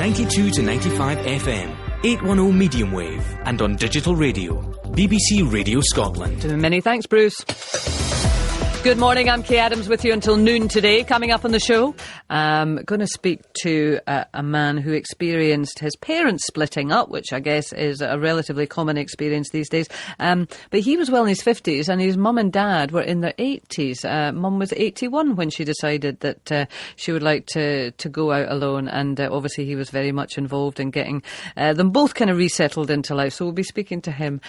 92 to 95 FM, 810 medium wave, and on digital radio. BBC Radio Scotland. Many thanks, Bruce. Good morning, I'm Kaye Adams with you until noon today. Coming up on the show, I'm going to speak to a man who experienced his parents splitting up, which I guess is a relatively common experience these days. But he was well in his 50s and his mum and dad were in their 80s. Mum was 81 when she decided that she would like to go out alone, and obviously he was very much involved in getting them both kind of resettled into life. So we'll be speaking to him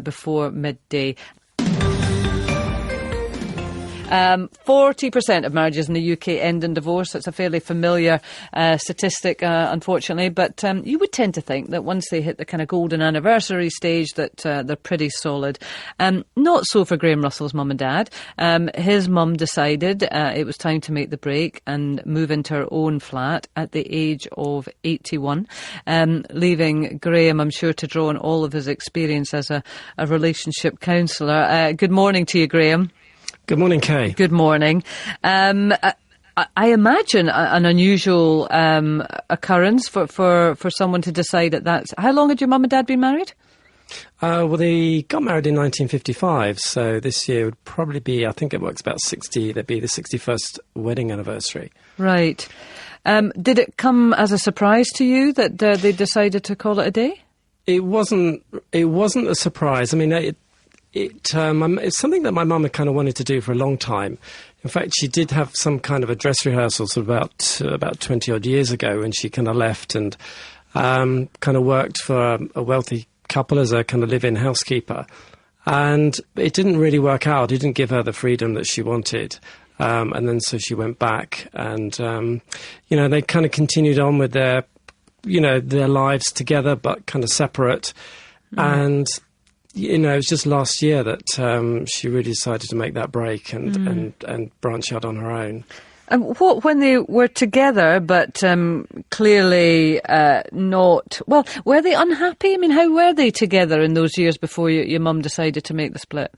before midday. 40% of marriages in the UK end in divorce. It's a fairly familiar statistic, unfortunately, but you would tend to think that once they hit the kind of golden anniversary stage that they're pretty solid. Not so for Graham Russell's mum and dad. His mum decided it was time to make the break and move into her own flat at the age of 81, leaving Graham, I'm sure, to draw on all of his experience as a relationship counsellor. Good morning to you, Graham. Good morning, Kaye. Good morning. I imagine an unusual occurrence for someone to decide at that. How long had your mum and dad been married? Well, they got married in 1955, so this year would probably be, I think it works about 60, that'd be the 61st wedding anniversary. Right. Did it come as a surprise to you that they decided to call it a day? It wasn't a surprise. I mean, it's something that my mum had kind of wanted to do for a long time. In fact, she did have some kind of a dress rehearsal sort of about 20 odd years ago when she kind of left and kind of worked for a wealthy couple as a kind of live-in housekeeper. And it didn't really work out. It didn't give her the freedom that she wanted. And then so she went back and, they kind of continued on with their lives together, but kind of separate. And it was just last year that she really decided to make that break and branch out on her own. And when they were together, but clearly not... Well, were they unhappy? I mean, how were they together in those years before your mum decided to make the split?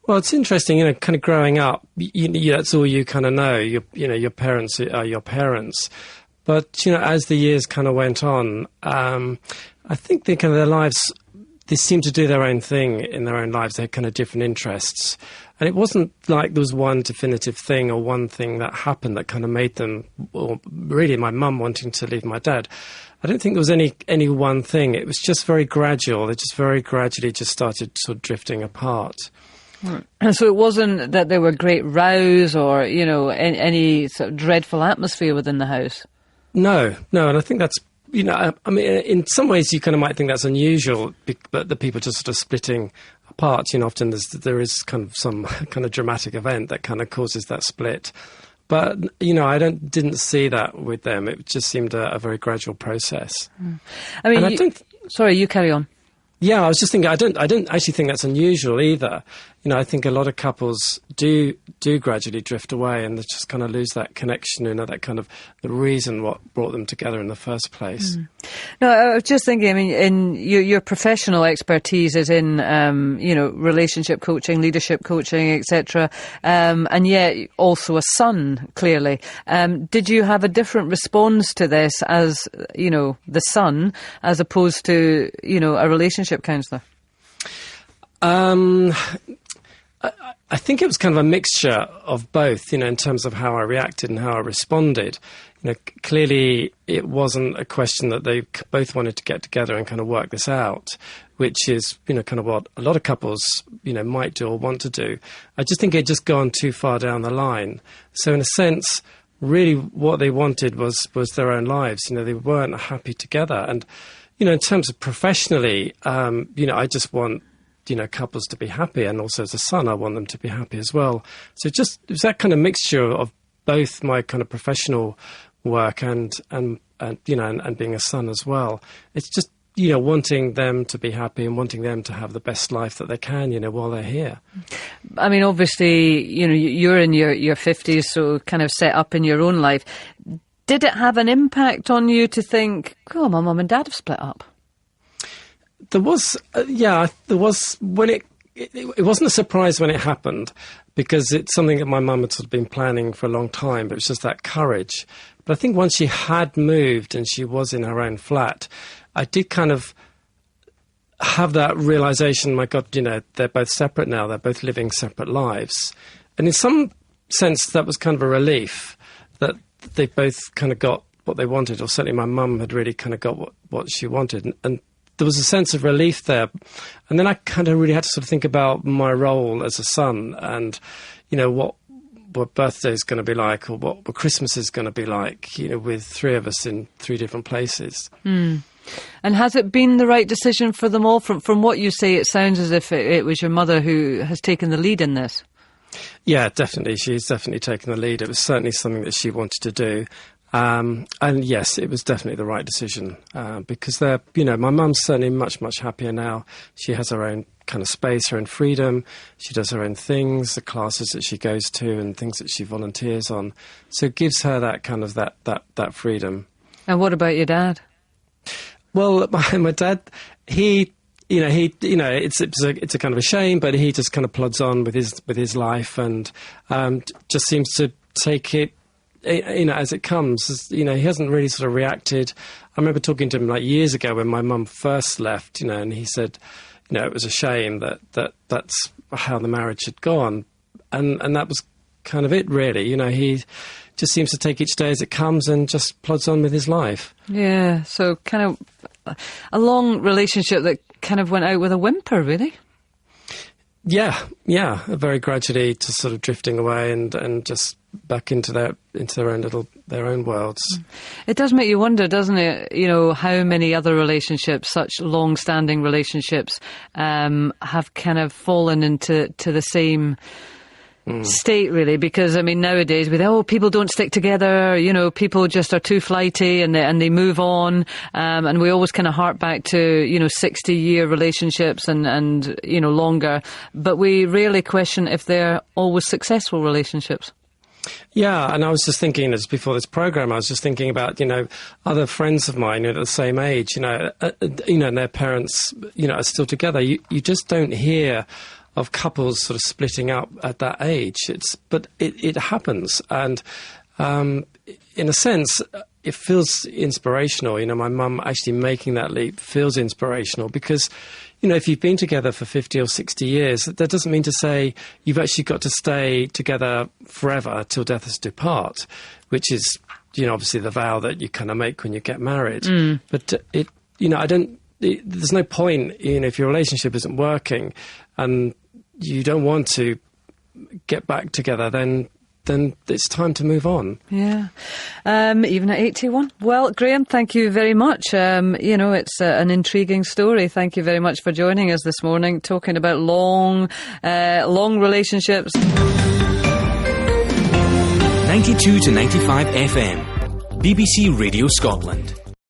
Well, it's interesting, kind of growing up, that's all you kind of know. Your parents are your parents. But, as the years kind of went on, I think their lives... They seemed to do their own thing in their own lives. They had kind of different interests. And it wasn't like there was one definitive thing or one thing that happened that kind of made them, or really my mum wanting to leave my dad. I don't think there was any one thing. It was just very gradual. They just very gradually just started sort of drifting apart. And so it wasn't that there were great rows or, any sort of dreadful atmosphere within the house? No. And I think that's, I mean, in some ways you kind of might think that's unusual, but the people just sort of splitting apart, often there is kind of some kind of dramatic event that kind of causes that split. But, I didn't see that with them. It just seemed a very gradual process. I mean, sorry, you carry on. Yeah, I was just thinking, I don't actually think that's unusual either. I think a lot of couples do gradually drift away and they just kind of lose that connection, that kind of the reason what brought them together in the first place. No, I was just thinking, I mean, in your professional expertise is in, relationship coaching, leadership coaching, etc. And yet also a son, clearly. Did you have a different response to this as, the son, as opposed to, a relationship counsellor? I think it was kind of a mixture of both, in terms of how I reacted and how I responded. Clearly it wasn't a question that they both wanted to get together and kind of work this out, which is, kind of what a lot of couples, might do or want to do. I just think it had just gone too far down the line. So in a sense, really what they wanted was their own lives. They weren't happy together. And, in terms of professionally, I just want, couples to be happy, and also as a son, I want them to be happy as well. So it was that kind of mixture of both my kind of professional work and being a son as well. It's just, wanting them to be happy and wanting them to have the best life that they can, while they're here. I mean, obviously, you're in your 50s, so kind of set up in your own life. Did it have an impact on you to think, oh, my mum and dad have split up? There was when it wasn't a surprise when it happened, because it's something that my mum had sort of been planning for a long time, but it was just that courage. But I think once she had moved and she was in her own flat, I did kind of have that realisation, my God, you know, they're both separate now, they're both living separate lives. And in some sense, that was kind of a relief that they both kind of got what they wanted, or certainly my mum had really kind of got what she wanted. And there was a sense of relief there. And then I kind of really had to sort of think about my role as a son and, you know, what birthday is going to be like, or what Christmas is going to be like, you know, with three of us in three different places. Mm. And has it been the right decision for them all? From what you say, it sounds as if it was your mother who has taken the lead in this. Yeah, definitely. She's definitely taken the lead. It was certainly something that she wanted to do. And yes, it was definitely the right decision because they're, you know, my mum's certainly much, much happier now. She has her own kind of space, her own freedom. She does her own things, the classes that she goes to and things that she volunteers on. So it gives her that kind of that freedom. And what about your dad? Well, my dad, it's a kind of a shame, but he just kind of plods on with his life and just seems to take it, you know, as it comes. You know, he hasn't really sort of reacted. I remember talking to him like years ago when my mum first left, you know, and he said, you know, it was a shame that's how the marriage had gone, and that was kind of it, really. You know, he just seems to take each day as it comes and just plods on with his life. Yeah, so kind of a long relationship that kind of went out with a whimper, really. Yeah, very gradually just sort of drifting away and just back into their own worlds. It does make you wonder, doesn't it? You know, how many other relationships, such long-standing relationships, have kind of fallen into the same state, really, because I mean nowadays people don't stick together, you know, people just are too flighty and they move on, and we always kind of hark back to, you know, 60-year relationships and you know, longer, but we rarely question if they're always successful relationships. Yeah, and I was just thinking, as before this programme, I was just thinking about, you know, other friends of mine at the same age, you know, and their parents, you know, are still together. You just don't hear of couples sort of splitting up at that age. But it happens, and in a sense, it feels inspirational. You know, my mum actually making that leap feels inspirational because, you know, if you've been together for 50 or 60 years, that doesn't mean to say you've actually got to stay together forever till death us do part, which is, you know, obviously the vow that you kind of make when you get married. But there's no point, you know, if your relationship isn't working and you don't want to get back together, then it's time to move on. Yeah. Even at 81. Well, Graham, thank you very much. You know, it's an intriguing story. Thank you very much for joining us this morning, talking about long relationships. 92 to 95 FM, BBC Radio Scotland.